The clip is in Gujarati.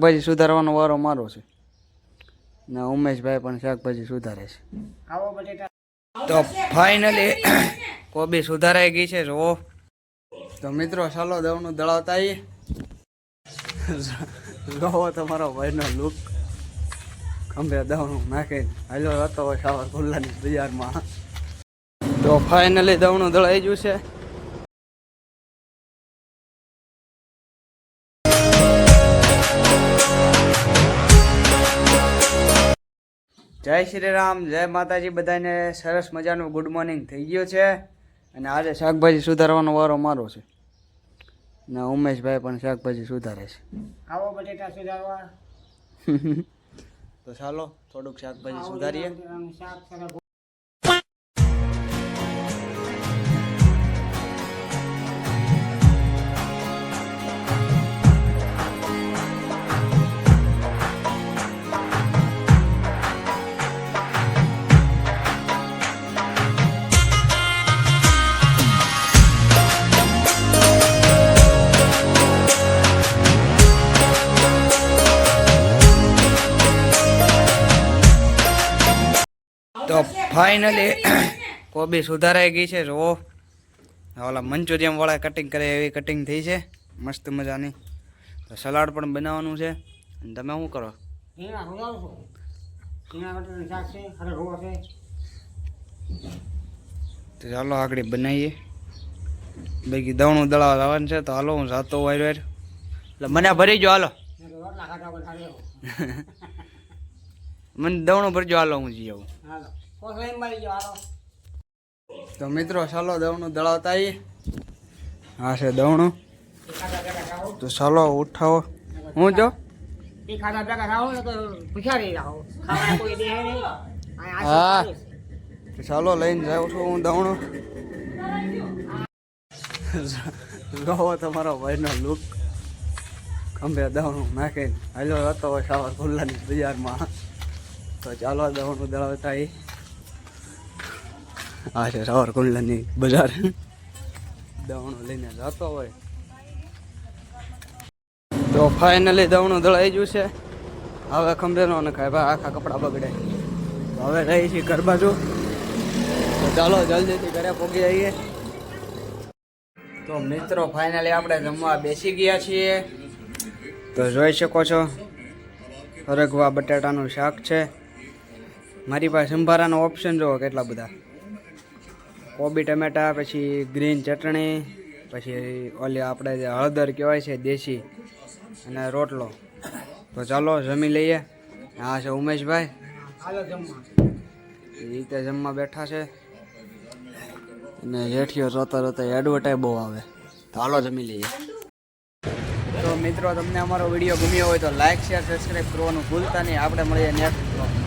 શાકભાજી સુધારવાનો વારો મારો છે ને ઉમેશભાઈ પણ શાકભાજી સુધારે છે. તો ફાઇનલી કોબી સુધારાઈ ગઈ છે. જો તો મિત્રો ચાલો દવનું દળાવતા આવીએ. જોવો તમારો ભાઈનો લુક ખંભે દવનું નાખીને હાલો હતો શાવર ખુલ્લાની બજારમાં. તો ફાઇનલી દવનું દળાઈ ગયું છે. જય શ્રી રામ, જય માતાજી. બધાને સરસ મજાનું ગુડ મોર્નિંગ થઈ ગયો છે અને આજે શાકભાજી સુધારવાનો વારો મારો છે ને ઉમેશભાઈ પણ શાકભાજી સુધારે છે. આવો બટેટા સુધારવા. તો ચાલો થોડુંક શાકભાજી સુધારીએ. તો ફાઇનલી કોબી સુધારાઈ ગઈ છે. જો ઓલા મંચુરિયમ વાળા કટિંગ કરે એવી કટિંગ થઈ છે મસ્ત મજાની. તો સલાડ પણ બનાવવાનું છે. અને તમે શું કરો? તો ચાલો આગળ બનાવીએ. બાકી દવણું દળાવ આવવાનું છે. તો હાલો હું જાતો વાયર એટલે મને ભરી જો. હાલો મને દવણું ભરજો. હાલો હું જઈ આવું. તો મિત્રો ચાલો દવણું દળાવતા આવીએ. હા છે દવણું. તો ચાલો ઉઠાવો. હું જો હા તો ચાલો લઈને જાઉં છું હું દવણું. જોવો તમારો ભાઈનો લુક ખંભે દવણું નાખીને હાલો હતો શાવર ખુલ્લાની બજારમાં. તો ચાલો દવણું દળાવતા આવીએ. આ છે સાવરકુંડલાની બજાર. દવણું લઈને જતો હોય. તો ફાઇનલી દવણું દળાઈ ગયું છે. હવે ખંભે નો નખાય ભાઈ, આખા કપડાં બગડે. તો હવે રહી છીએ ઘર બાજુ. તો ચાલો જલ્દીથી ઘરે પહોંચી આવીએ. તો મિત્રો ફાઇનલી આપણે જમવા બેસી ગયા છીએ. તો જોઈ શકો છો હરગવા બટાટાનું શાક છે. મારી પાસે સંભારાનો ઓપ્શન જુઓ કેટલા બધા. કોબી ટમેટા, પછી ગ્રીન ચટણી, પછી ઓલી આપણે જે હળદર કહેવાય છે દેશી, અને રોટલો. તો ચાલો જમી લઈએ. હા છે ઉમેશભાઈ, એ રીતે જમવા બેઠા છે. અને જેઠીઓ રોતા રોતા એડવર્ટાઈઝ બહુ આવે. તો હાલો જમી લઈએ. તો મિત્રો તમને અમારો વિડીયો ગમ્યો હોય તો લાઈક, શેર, સબસ્ક્રાઈબ કરવાનું ભૂલતા નહીં. આપણે મળીએ નેક્સ્ટ બ્લોગ.